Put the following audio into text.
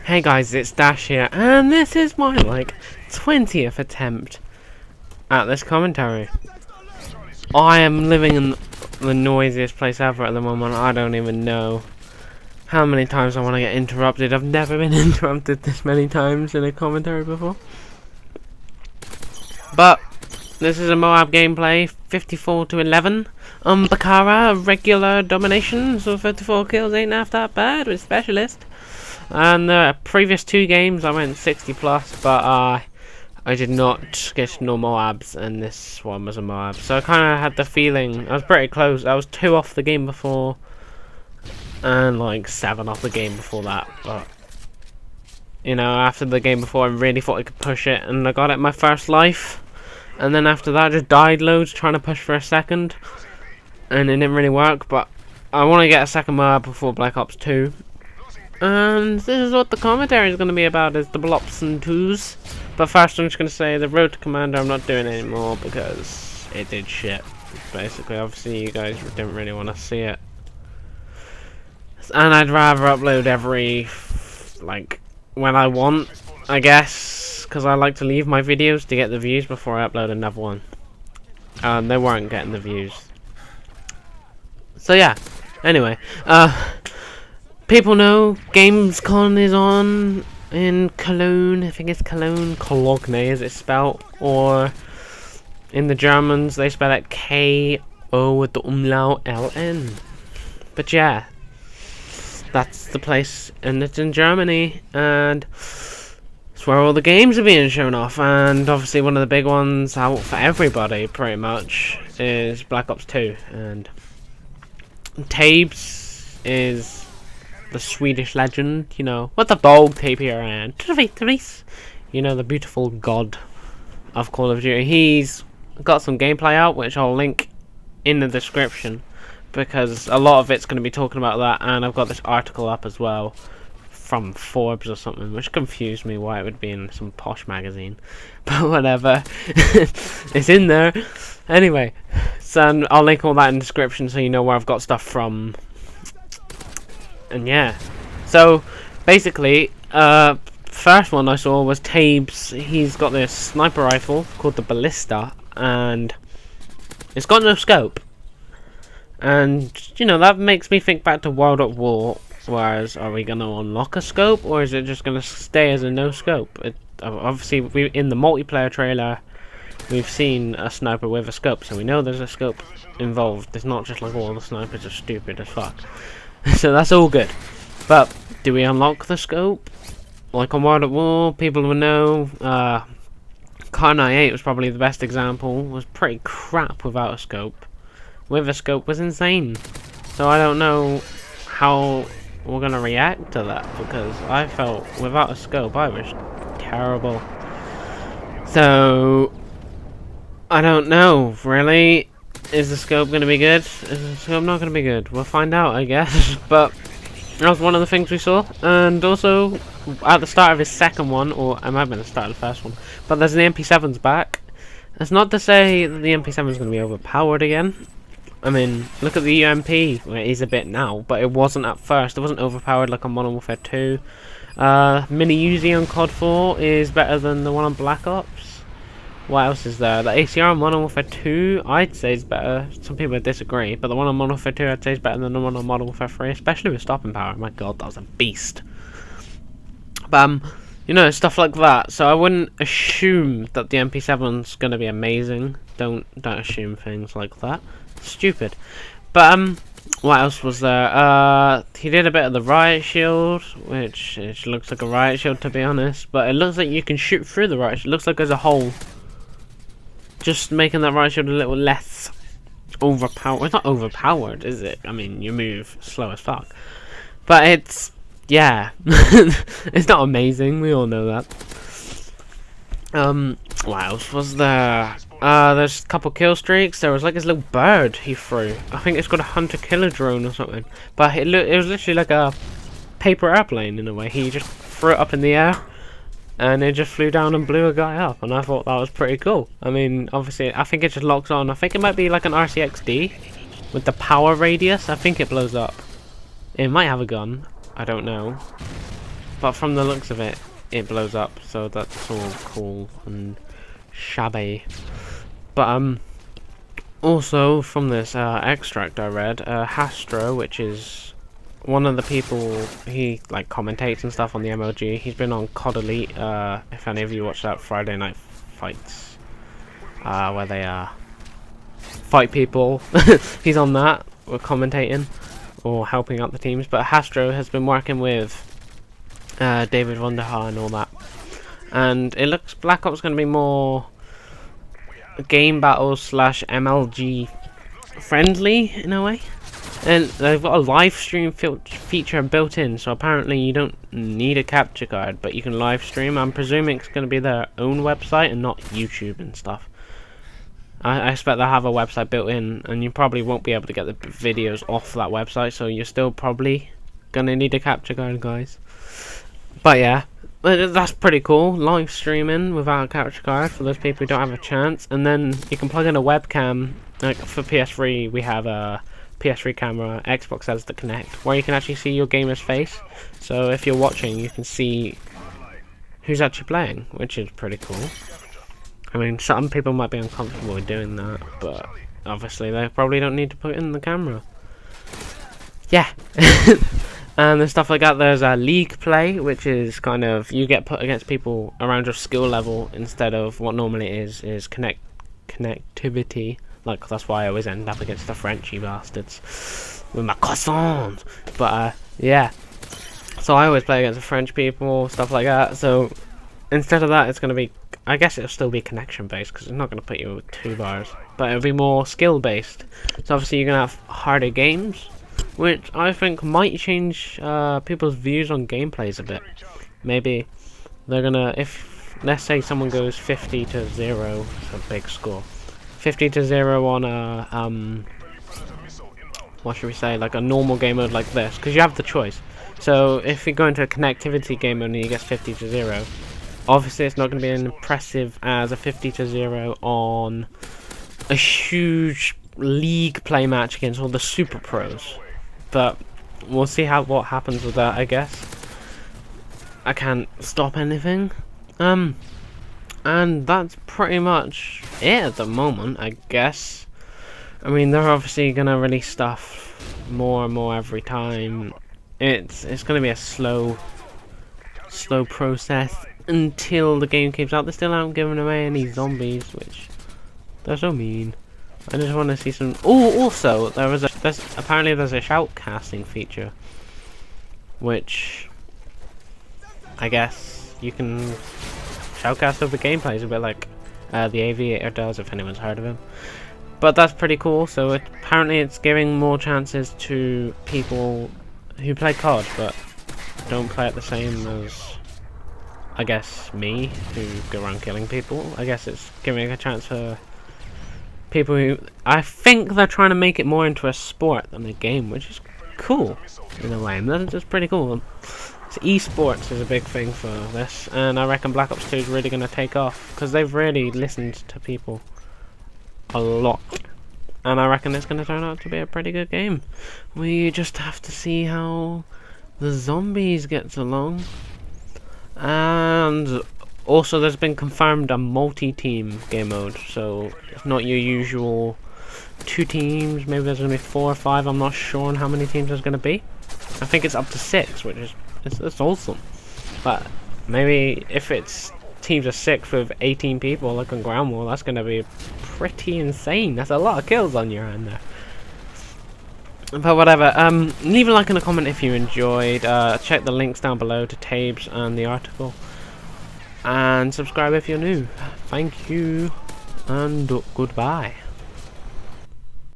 Hey guys, it's Dash here, and this is my, 20th attempt at this commentary. I am living in the noisiest place ever at the moment. I don't even know how many times I want to get interrupted. I've never been interrupted this many times in a commentary before. But this is a Moab gameplay, 54-11. Bakaara, regular domination, so 54 kills ain't half that bad with specialist. And the previous two games I went 60 plus, but I did not get no Moabs, and this one was a Moab. So I kind of had the feeling, I was pretty close. I was 2 off the game before, and like 7 off the game before that. But, you know, after the game before I really thought I could push it, and I got it my first life. And then after that I just died loads trying to push for a second, and it didn't really work. But I want to get a second Moab before Black Ops 2. And this is what the commentary is going to be about, is the blops and twos. But first I'm just going to say the Road to Commander I'm not doing anymore because it did shit. Basically, obviously you guys didn't really want to see it. And I'd rather upload every, when I want, I guess. Because I like to leave my videos to get the views before I upload another one. They weren't getting the views. So yeah, anyway. People know Gamescom is on in Cologne. I think it's Cologne as it's spelled. Or in the Germans, they spell it K-O with the umlaut L-N. But yeah, that's the place, and it's in Germany. And it's where all the games are being shown off. And obviously one of the big ones out for everybody, pretty much, is Black Ops 2. And Tabes is the Swedish legend, you know, with the bold tape here, and you know, the beautiful god of Call of Duty. He's got some gameplay out, which I'll link in the description, because a lot of it's going to be talking about that. And I've got this article up as well from Forbes or something, which confused me why it would be in some posh magazine, but whatever. It's in there anyway. So I'll link all that in the description so you know where I've got stuff from. And yeah, so basically, first one I saw was Tabes. He's got this sniper rifle called the Ballista, and it's got no scope. And you know, that makes me think back to World at War. Whereas, are we going to unlock a scope, or is it just going to stay as a no scope? Obviously, in the multiplayer trailer, we've seen a sniper with a scope, so we know there's a scope involved. It's not just like all the snipers are stupid as fuck. So that's all good. But do we unlock the scope? Like on World at War, people will know. Car 98 was probably the best example. Was pretty crap without a scope. With a scope was insane. So I don't know how we're gonna react to that, because I felt without a scope I was terrible. So I don't know, really. Is the scope going to be good? Is the scope not going to be good? We'll find out, I guess. But that was one of the things we saw. And also, at the start of his second one, or it might have been the start of the first one, but there's the MP7's back. That's not to say that the MP7 is going to be overpowered again. I mean, look at the UMP. Well, it is a bit now, but it wasn't at first. It wasn't overpowered like on Modern Warfare 2. Mini Uzi on COD 4 is better than the one on Black Ops. What else is there? The ACR on Modern Warfare 2, I'd say is better. Some people disagree, but the one on Modern Warfare 2 I'd say is better than the one on Modern Warfare 3, especially with stopping power. My god, that was a beast. But, you know, stuff like that. So I wouldn't assume that the MP7's going to be amazing. Don't assume things like that. It's stupid. But, what else was there? He did a bit of the riot shield, which it looks like a riot shield, to be honest. But it looks like you can shoot through the riot shield. It looks like there's a hole. Just making that riot shield a little less overpowered. It's not overpowered, is it? I mean, you move slow as fuck. But it's, yeah. It's not amazing, we all know that. What else was there? There's a couple kill streaks. There was like this little bird he threw. I think it's got a hunter-killer drone or something. But it was literally like a paper airplane in a way. He just threw it up in the air, and it just flew down and blew a guy up, and I thought that was pretty cool. I mean, obviously, I think it just locks on. I think it might be like an RCXD with the power radius. I think it blows up. It might have a gun. I don't know. but from the looks of it, it blows up, so that's all cool and shabby. But also from this extract I read, Hastro, which is one of the people, he like commentates and stuff on the MLG. He's been on COD Elite. If any of you watch that Friday Night Fights, where they fight people, he's on that. We're commentating or helping out the teams. But Hastro has been working with David Vonderhaar and all that, and it looks Black Ops going to be more game battles / MLG friendly in a way, and they've got a live stream feature built in, so apparently you don't need a capture card, but you can live stream. I'm presuming it's going to be their own website and not YouTube and stuff. I expect they'll have a website built in, and you probably won't be able to get the videos off that website, so you're still probably going to need a capture card, guys. But yeah, that's pretty cool. Live streaming without a capture card for those people who don't have a chance, and then you can plug in a webcam. Like for PS3, we have a PS3 camera. Xbox has the Kinect, where you can actually see your gamer's face. So if you're watching, you can see who's actually playing, which is pretty cool. I mean, some people might be uncomfortable with doing that, but obviously they probably don't need to put it in the camera. Yeah. And there's stuff like that. There's a league play, which is kind of, you get put against people around your skill level instead of what normally is connectivity. Like, that's why I always end up against the Frenchy bastards with my croissant. But yeah, so I always play against the French people, stuff like that. So instead of that, it's going to be, I guess it'll still be connection based, because it's not going to put you with 2 bars, but it'll be more skill based. So obviously you're going to have harder games, which I think might change people's views on gameplays a bit. Maybe they're gonna, if let's say someone goes 50-0, it's a big score, 50-0 on a what should we say, like a normal game mode like this, because you have the choice. So if you go into a connectivity game mode and he gets 50-0, obviously it's not going to be as impressive as a 50-0 on a huge league play match against all the super pros. But we'll see what happens with that, I guess. I can't stop anything. And that's pretty much it at the moment, I guess. I mean, they're obviously gonna release stuff more and more every time. It's gonna be a slow process until the game comes out. They still haven't given away any zombies, which they're so mean. I just want to see some. Oh, also there's apparently a shoutcasting feature, which I guess you can shoutcast over gameplays, a bit like the Aviator does, if anyone's heard of him. But that's pretty cool. So apparently it's giving more chances to people who play COD but don't play it the same as, I guess, me, who go around killing people. I guess it's giving a chance for people who, I think they're trying to make it more into a sport than a game, which is cool in a way. That's just pretty cool. So esports is a big thing for this, and I reckon Black Ops 2 is really going to take off, because they've really listened to people a lot, and I reckon it's going to turn out to be a pretty good game. We just have to see how the zombies gets along. And also there's been confirmed a multi-team game mode, so it's not your usual 2 teams. Maybe there's going to be 4 or 5, I'm not sure on how many teams there's going to be. I think it's up to 6, which is it's awesome. But maybe if it's teams of 6 with 18 people like on Ground War, that's going to be pretty insane. That's a lot of kills on your hand there. But whatever, leave a like and a comment if you enjoyed. Check the links down below to Tabes and the article, and subscribe if you're new. Thank you, and goodbye.